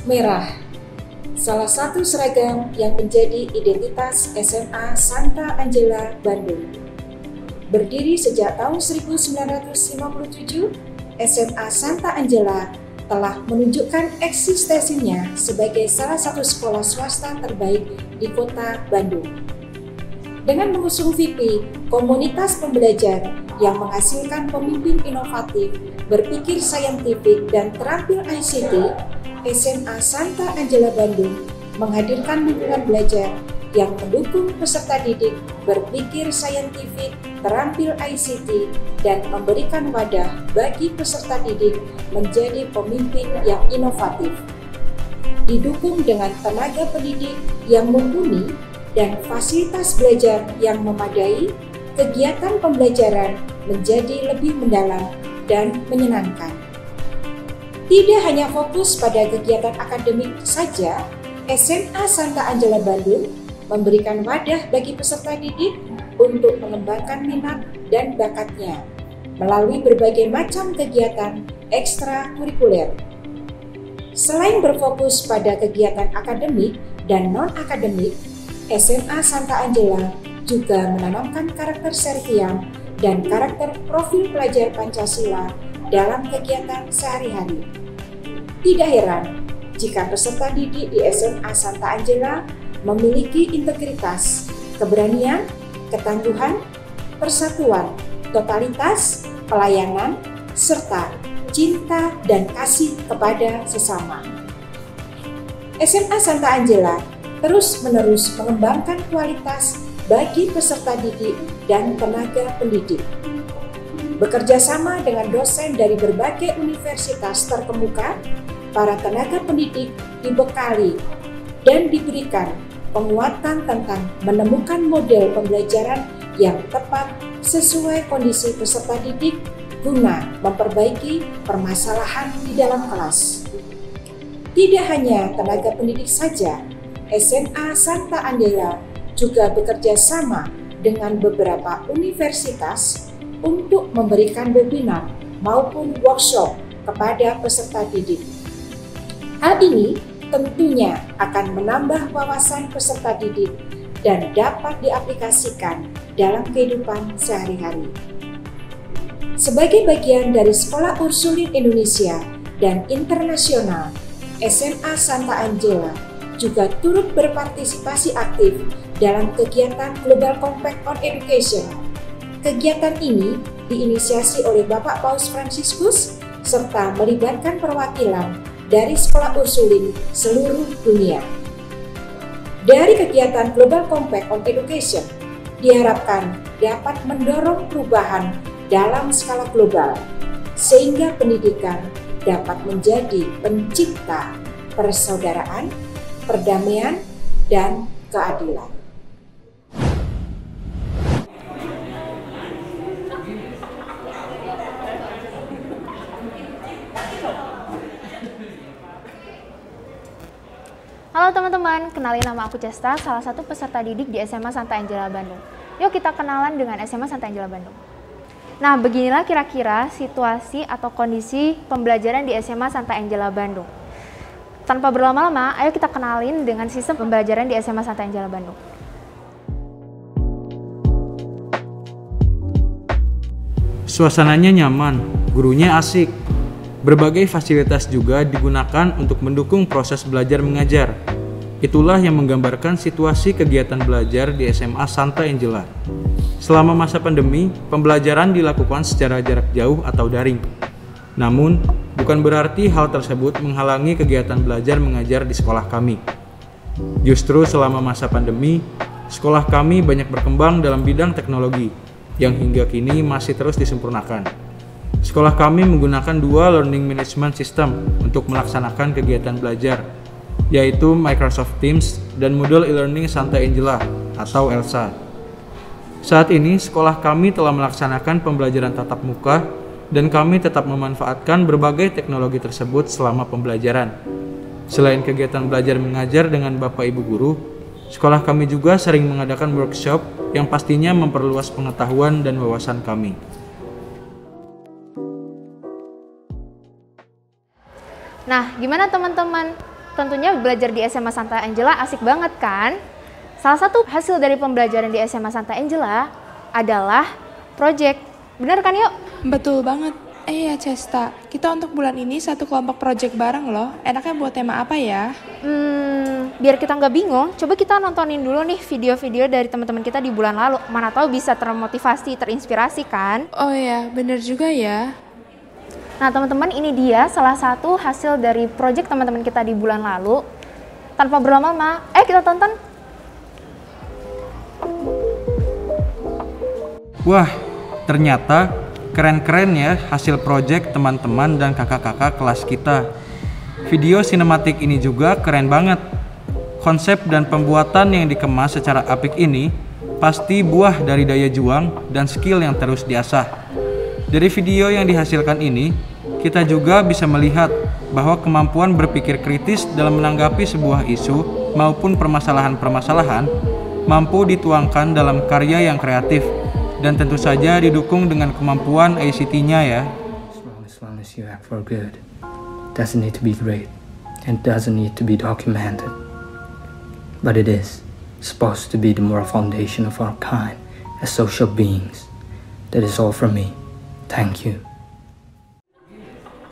Merah, salah satu seragam yang menjadi identitas SMA Santa Angela Bandung. Berdiri sejak tahun 1957, SMA Santa Angela telah menunjukkan eksistensinya sebagai salah satu sekolah swasta terbaik di kota Bandung. Dengan mengusung VP, komunitas pembelajar yang menghasilkan pemimpin inovatif, berpikir saintifik, dan terampil ICT, SMA Santa Angela Bandung menghadirkan lingkungan belajar yang mendukung peserta didik berpikir saintifik, terampil ICT, dan memberikan wadah bagi peserta didik menjadi pemimpin yang inovatif. Didukung dengan tenaga pendidik yang mumpuni dan fasilitas belajar yang memadai, kegiatan pembelajaran menjadi lebih mendalam dan menyenangkan. Tidak hanya fokus pada kegiatan akademik saja, SMA Santa Angela Bandung memberikan wadah bagi peserta didik untuk mengembangkan minat dan bakatnya melalui berbagai macam kegiatan ekstrakurikuler. Selain berfokus pada kegiatan akademik dan non-akademik, SMA Santa Angela juga menanamkan karakter serviam dan karakter profil pelajar Pancasila dalam kegiatan sehari-hari. Tidak heran jika peserta didik di SMA Santa Angela memiliki integritas, keberanian, ketangguhan, persatuan, totalitas, pelayanan, serta cinta dan kasih kepada sesama. SMA Santa Angela terus-menerus mengembangkan kualitas bagi peserta didik dan tenaga pendidik. Bekerja sama dengan dosen dari berbagai universitas terkemuka, para tenaga pendidik dibekali dan diberikan penguatan tentang menemukan model pembelajaran yang tepat sesuai kondisi peserta didik guna memperbaiki permasalahan di dalam kelas. Tidak hanya tenaga pendidik saja, SMA Santa Angela juga bekerja sama dengan beberapa universitas untuk memberikan webinar maupun workshop kepada peserta didik. Hal ini tentunya akan menambah wawasan peserta didik dan dapat diaplikasikan dalam kehidupan sehari-hari. Sebagai bagian dari Sekolah Ursulin Indonesia dan Internasional, SMA Santa Angela juga turut berpartisipasi aktif dalam kegiatan Global Compact on Education. Kegiatan ini diinisiasi oleh Bapak Paus Fransiskus serta melibatkan perwakilan dari sekolah Ursulin seluruh dunia. Dari kegiatan Global Compact on Education, diharapkan dapat mendorong perubahan dalam skala global, sehingga pendidikan dapat menjadi pencipta persaudaraan, perdamaian, dan keadilan. Halo teman-teman, kenalin nama aku Cesta, salah satu peserta didik di SMA Santa Angela Bandung. Yuk kita kenalan dengan SMA Santa Angela Bandung. Nah, beginilah kira-kira situasi atau kondisi pembelajaran di SMA Santa Angela Bandung. Tanpa berlama-lama, ayo kita kenalin dengan sistem pembelajaran di SMA Santa Angela Bandung. Suasananya nyaman, gurunya asik. Berbagai fasilitas juga digunakan untuk mendukung proses belajar mengajar. Itulah yang menggambarkan situasi kegiatan belajar di SMA Santa Angela. Selama masa pandemi, pembelajaran dilakukan secara jarak jauh atau daring. Namun, bukan berarti hal tersebut menghalangi kegiatan belajar mengajar di sekolah kami. Justru selama masa pandemi, sekolah kami banyak berkembang dalam bidang teknologi yang hingga kini masih terus disempurnakan. Sekolah kami menggunakan dua learning management system untuk melaksanakan kegiatan belajar, yaitu Microsoft Teams dan Moodle e-learning Santa Angela atau ELSA. Saat ini, sekolah kami telah melaksanakan pembelajaran tatap muka dan kami tetap memanfaatkan berbagai teknologi tersebut selama pembelajaran. Selain kegiatan belajar mengajar dengan Bapak Ibu Guru, sekolah kami juga sering mengadakan workshop yang pastinya memperluas pengetahuan dan wawasan kami. Nah, gimana teman-teman? tentunya belajar di SMA Santa Angela asik banget kan? Salah satu hasil dari pembelajaran di SMA Santa Angela adalah project. Bener kan yuk? Betul banget. Ya Cesta, kita untuk bulan ini satu kelompok project bareng loh. Enaknya buat tema apa ya? Biar kita nggak bingung, coba kita nontonin dulu nih video-video dari teman-teman kita di bulan lalu. Mana tahu bisa termotivasi, terinspirasi kan? Oh ya, bener juga ya. Nah teman-teman, ini dia salah satu hasil dari project teman-teman kita di bulan lalu. Tanpa berlama-lama, kita tonton. Wah, ternyata keren-keren ya hasil project teman-teman dan kakak-kakak kelas kita. Video sinematik ini juga keren banget. Konsep dan pembuatan yang dikemas secara apik ini pasti buah dari daya juang dan skill yang terus diasah. Dari video yang dihasilkan ini, kita juga bisa melihat bahwa kemampuan berpikir kritis dalam menanggapi sebuah isu maupun permasalahan-permasalahan mampu dituangkan dalam karya yang kreatif dan tentu saja didukung dengan kemampuan ICT-nya ya. As long as you act for good, doesn't need to be great and doesn't need to be documented, but it is supposed to be the moral foundation of our kind as social beings. That is all from me. Thank you.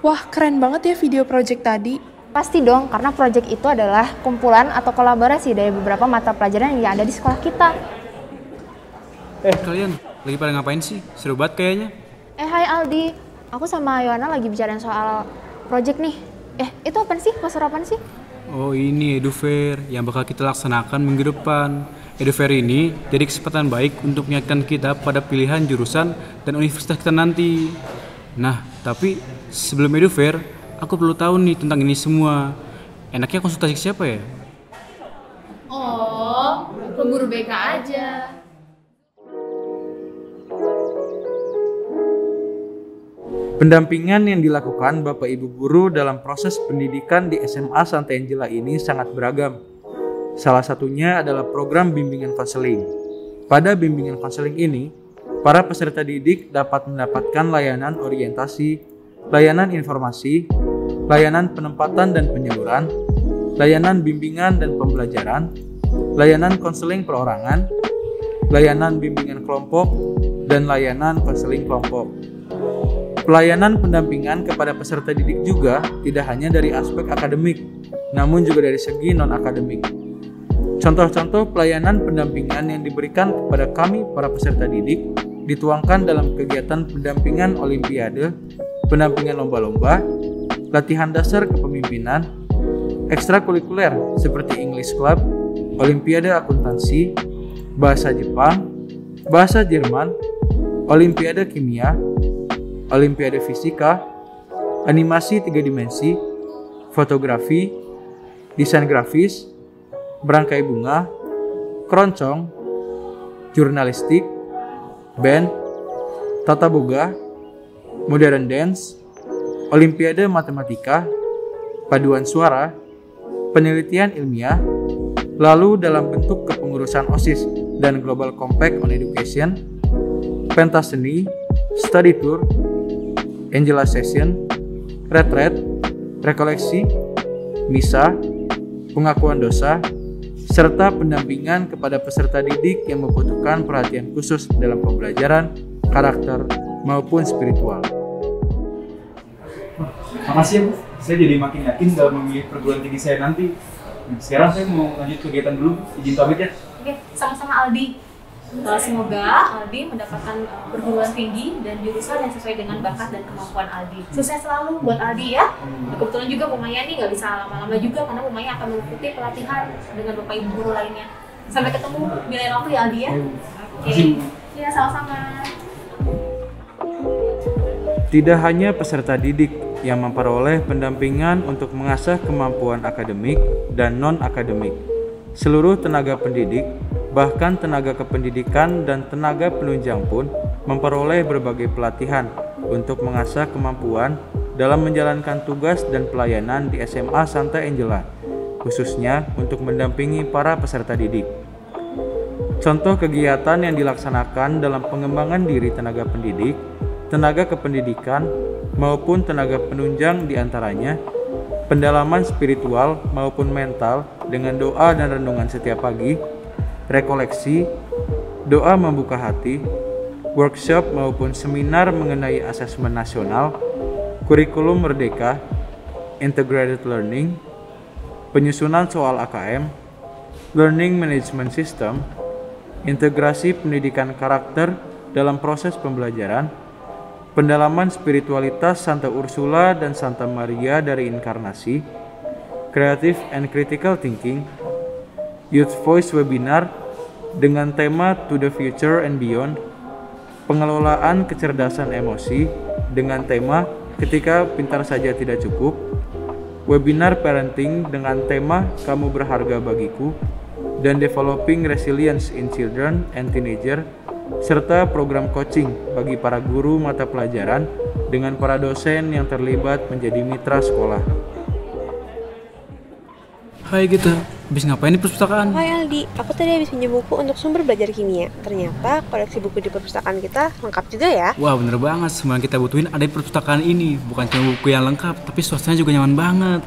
Wah, keren banget ya video project tadi. Pasti dong, karena project itu adalah kumpulan atau kolaborasi dari beberapa mata pelajaran yang ada di sekolah kita. Kalian lagi pada ngapain sih? Seru banget kayaknya. Hai Aldi, aku sama Yohana lagi bicarain soal project nih. Itu apa sih? Poster apa sih? Oh ini EduFair yang bakal kita laksanakan minggu depan. EduFair ini jadi kesempatan baik untuk mengingatkan kita pada pilihan jurusan dan universitas kita nanti. Nah, tapi sebelum EduFair, aku perlu tahu nih tentang ini semua. Enaknya konsultasi siapa ya? Oh, ke guru BK aja. Pendampingan yang dilakukan Bapak Ibu Guru dalam proses pendidikan di SMA Santa Angela ini sangat beragam. Salah satunya adalah program bimbingan konseling. Pada bimbingan konseling ini, para peserta didik dapat mendapatkan layanan orientasi, layanan informasi, layanan penempatan dan penyaluran, layanan bimbingan dan pembelajaran, layanan konseling perorangan, layanan bimbingan kelompok, dan layanan konseling kelompok. Pelayanan pendampingan kepada peserta didik juga tidak hanya dari aspek akademik, namun juga dari segi non-akademik. Contoh-contoh pelayanan pendampingan yang diberikan kepada kami para peserta didik dituangkan dalam kegiatan pendampingan olimpiade, pendampingan lomba-lomba, latihan dasar kepemimpinan, ekstrakurikuler seperti English Club, olimpiade akuntansi, bahasa Jepang, bahasa Jerman, olimpiade kimia, olimpiade fisika, animasi 3 dimensi, fotografi, desain grafis, berangkai bunga, keroncong, jurnalistik, band, tata boga, modern dance, olimpiade matematika, paduan suara, penelitian ilmiah, lalu dalam bentuk kepengurusan OSIS dan Global Compact on Education, pentas seni, study tour, Angela Session, retret, rekoleksi, misa, pengakuan dosa, serta pendampingan kepada peserta didik yang membutuhkan perhatian khusus dalam pembelajaran, karakter, maupun spiritual. Makasih ya Bu, saya jadi makin yakin dalam memilih perguruan tinggi saya nanti. Sekarang saya mau lanjut kegiatan dulu, izin pamit ya. Oke, sama-sama Aldi. Semoga Aldi mendapatkan perguruan tinggi dan jurusan yang sesuai dengan bakat dan kemampuan Aldi. Sukses selalu buat Aldi ya. Kebetulan juga Bu Maya nih nggak bisa lama-lama juga karena Bu Maya akan mengikuti pelatihan dengan Bapak Ibu guru lainnya. Sampai ketemu di lain waktu ya Aldi ya. Oke. Ya sama-sama. Tidak hanya peserta didik yang memperoleh pendampingan untuk mengasah kemampuan akademik dan non-akademik. Seluruh tenaga pendidik, bahkan tenaga kependidikan dan tenaga penunjang pun memperoleh berbagai pelatihan untuk mengasah kemampuan dalam menjalankan tugas dan pelayanan di SMA Santa Angela, khususnya untuk mendampingi para peserta didik. Contoh kegiatan yang dilaksanakan dalam pengembangan diri tenaga pendidik, tenaga kependidikan, maupun tenaga penunjang diantaranya pendalaman spiritual maupun mental dengan doa dan renungan setiap pagi, rekoleksi, doa membuka hati, workshop maupun seminar mengenai asesmen nasional, kurikulum merdeka, integrated learning, penyusunan soal AKM, learning management system, integrasi pendidikan karakter dalam proses pembelajaran, pendalaman spiritualitas Santa Ursula dan Santa Maria dari Inkarnasi, creative and critical thinking, youth voice webinar dengan tema To the Future and Beyond, pengelolaan kecerdasan emosi dengan tema Ketika Pintar Saja Tidak Cukup, webinar parenting dengan tema Kamu Berharga Bagiku, dan developing resilience in children and teenager, serta program coaching bagi para guru mata pelajaran dengan para dosen yang terlibat menjadi mitra sekolah. Hai Gita, habis ngapain di perpustakaan? Hai Aldi, aku tadi habis pinjam buku untuk sumber belajar kimia. Ternyata koleksi buku di perpustakaan kita lengkap juga ya. Wah bener banget, semua yang kita butuhin ada di perpustakaan ini. Bukan cuma buku yang lengkap, tapi suasananya juga nyaman banget.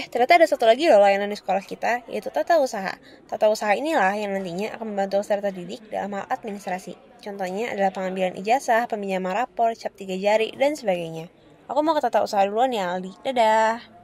Ternyata ada satu lagi loh layanan di sekolah kita, yaitu Tata Usaha. Tata Usaha inilah yang nantinya akan membantu peserta didik dalam hal administrasi. Contohnya adalah pengambilan ijazah, peminjaman rapor, cap 3 jari, dan sebagainya. Aku mau ke Tata Usaha duluan ya Aldi. Dadah!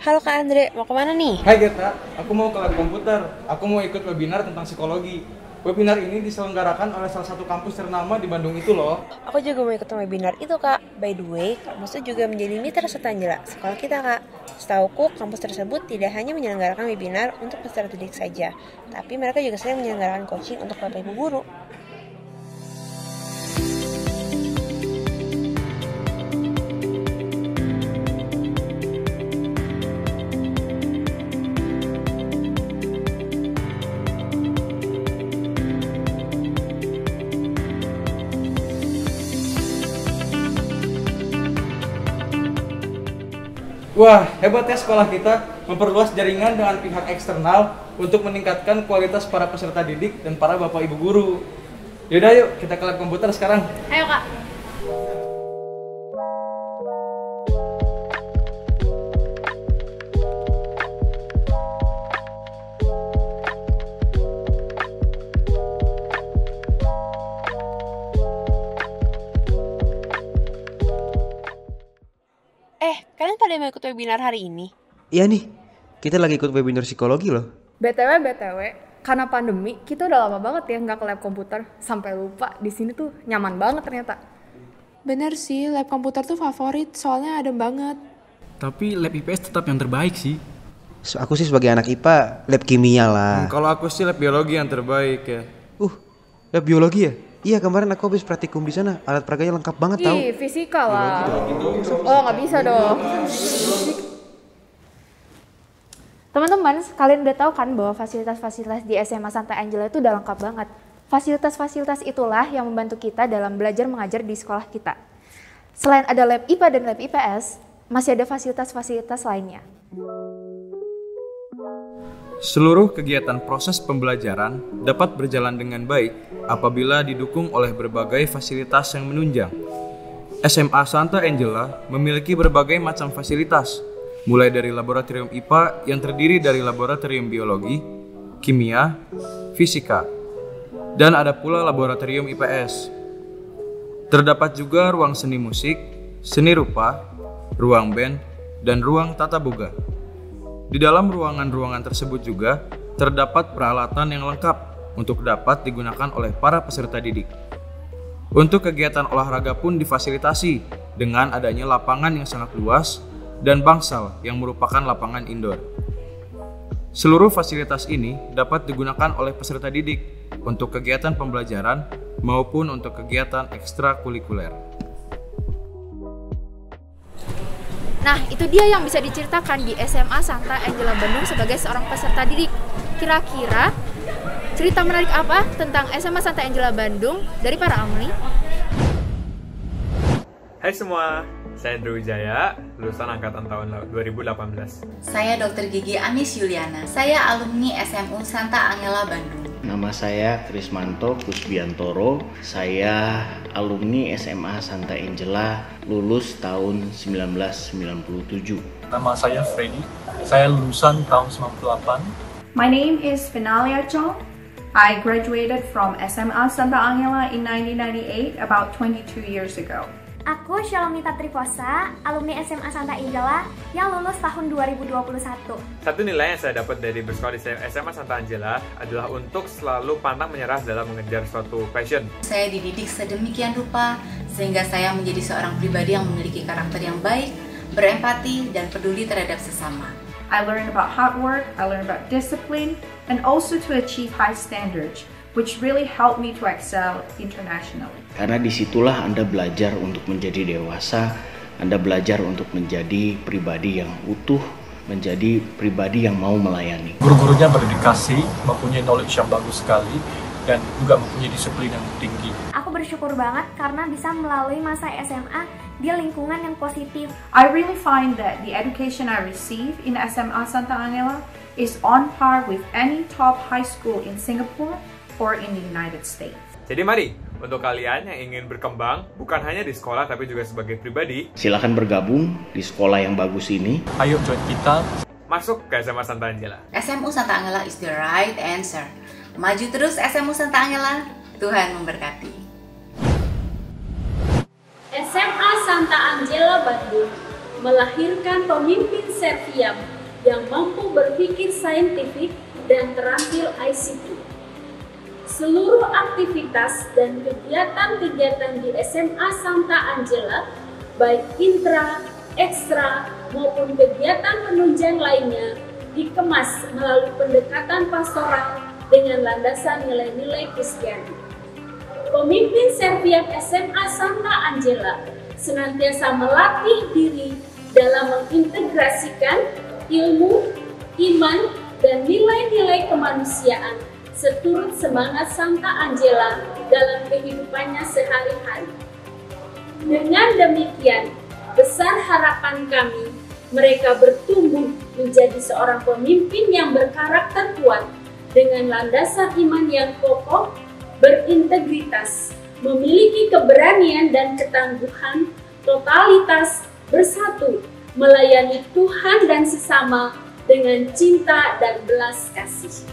Halo Kak Andre, mau kemana nih? Hai Geta, aku mau ke lab komputer. Aku mau ikut webinar tentang psikologi. Webinar ini diselenggarakan oleh salah satu kampus ternama di Bandung itu loh. Aku juga mau ikut webinar itu Kak. By the way, kampus itu juga menjadi mitra Santa Angela, sekolah kita Kak. Setauku, kampus tersebut tidak hanya menyelenggarakan webinar untuk peserta didik saja, tapi mereka juga sering menyelenggarakan coaching untuk Bapak Ibu guru. Wah, hebat ya sekolah kita memperluas jaringan dengan pihak eksternal untuk meningkatkan kualitas para peserta didik dan para bapak ibu guru. Yaudah yuk, kita ke lab komputer sekarang. Ayo Kak. Kalian pada mau ikut webinar hari ini? Iya nih, kita lagi ikut webinar psikologi loh. BTW, karena pandemi kita udah lama banget ya nggak ke lab komputer. Sampai lupa di sini tuh nyaman banget ternyata. Bener sih, lab komputer tuh favorit, soalnya adem banget. Tapi lab IPS tetap yang terbaik sih. Aku sih sebagai anak IPA, lab kimia lah. Kalau aku sih lab biologi yang terbaik ya. Lab biologi ya? Iya, kemarin aku habis praktikum di sana. Alat peraganya lengkap banget tau. Ih, fisika lah. Oh, nggak bisa dong. Teman-teman, kalian udah tahu kan bahwa fasilitas-fasilitas di SMA Santa Angela itu udah lengkap banget. Fasilitas-fasilitas itulah yang membantu kita dalam belajar mengajar di sekolah kita. Selain ada lab IPA dan lab IPS, masih ada fasilitas-fasilitas lainnya. Seluruh kegiatan proses pembelajaran dapat berjalan dengan baik apabila didukung oleh berbagai fasilitas yang menunjang. SMA Santa Angela memiliki berbagai macam fasilitas, mulai dari laboratorium IPA yang terdiri dari laboratorium biologi, kimia, fisika, dan ada pula laboratorium IPS. Terdapat juga ruang seni musik, seni rupa, ruang band, dan ruang tata boga. Di dalam ruangan-ruangan tersebut juga terdapat peralatan yang lengkap untuk dapat digunakan oleh para peserta didik. Untuk kegiatan olahraga pun difasilitasi dengan adanya lapangan yang sangat luas dan bangsal yang merupakan lapangan indoor. Seluruh fasilitas ini dapat digunakan oleh peserta didik untuk kegiatan pembelajaran maupun untuk kegiatan ekstrakurikuler. Nah, itu dia yang bisa diceritakan di SMA Santa Angela Bandung sebagai seorang peserta didik. Kira-kira cerita menarik apa tentang SMA Santa Angela Bandung dari para alumni? Hai semua, saya Andrew Wijaya, lulusan angkatan tahun 2018. Saya Dr. Gigi Anis Yuliana, saya alumni SMU Santa Angela Bandung. Nama saya Krismanto Kusbiantoro, saya alumni SMA Santa Angela, lulus tahun 1997. Nama saya Freddy, saya lulusan tahun 98. My name is Finalia Chong. I graduated from SMA Santa Angela in 1998, about 22 years ago. Aku Shalomita Triposa, alumni SMA Santa Angela yang lulus tahun 2021. Satu nilai yang saya dapat dari bersekolah di SMA Santa Angela adalah untuk selalu pantang menyerah dalam mengejar suatu passion. Saya dididik sedemikian rupa sehingga saya menjadi seorang pribadi yang memiliki karakter yang baik, berempati, dan peduli terhadap sesama. I learned about hard work, I learned about discipline, and also to achieve high standards, which really helped me to excel internationally. Karena disitulah Anda belajar untuk menjadi dewasa, Anda belajar untuk menjadi pribadi yang utuh, menjadi pribadi yang mau melayani. Guru-gurunya berdedikasi, mempunyai knowledge yang bagus sekali, dan juga mempunyai disiplin yang tinggi. Aku bersyukur banget karena bisa melalui masa SMA di lingkungan yang positif. I really find that the education I receive in SMA Santa Angela is on par with any top high school in Singapore or in the United States. Jadi mari, untuk kalian yang ingin berkembang, bukan hanya di sekolah tapi juga sebagai pribadi, silakan bergabung di sekolah yang bagus ini. Ayo join kita. Masuk ke SMA Santa Angela. SMU Santa Angela is the right answer. Maju terus SMU Santa Angela, Tuhan memberkati. SMA Santa Angela Bandung melahirkan pemimpin Serviam yang mampu berpikir saintifik dan terampil ICT. Seluruh aktivitas dan kegiatan-kegiatan di SMA Santa Angela, baik intra, ekstra, maupun kegiatan penunjang lainnya, dikemas melalui pendekatan pastoral dengan landasan nilai-nilai Kristiani. Pemimpin Serviam SMA Santa Angela senantiasa melatih diri dalam mengintegrasikan ilmu, iman, dan nilai-nilai kemanusiaan seturut semangat Santa Angela dalam kehidupannya sehari-hari. Dengan demikian, besar harapan kami mereka bertumbuh menjadi seorang pemimpin yang berkarakter kuat dengan landasan iman yang kokoh, berintegritas, memiliki keberanian dan ketangguhan, totalitas, bersatu, melayani Tuhan dan sesama dengan cinta dan belas kasih.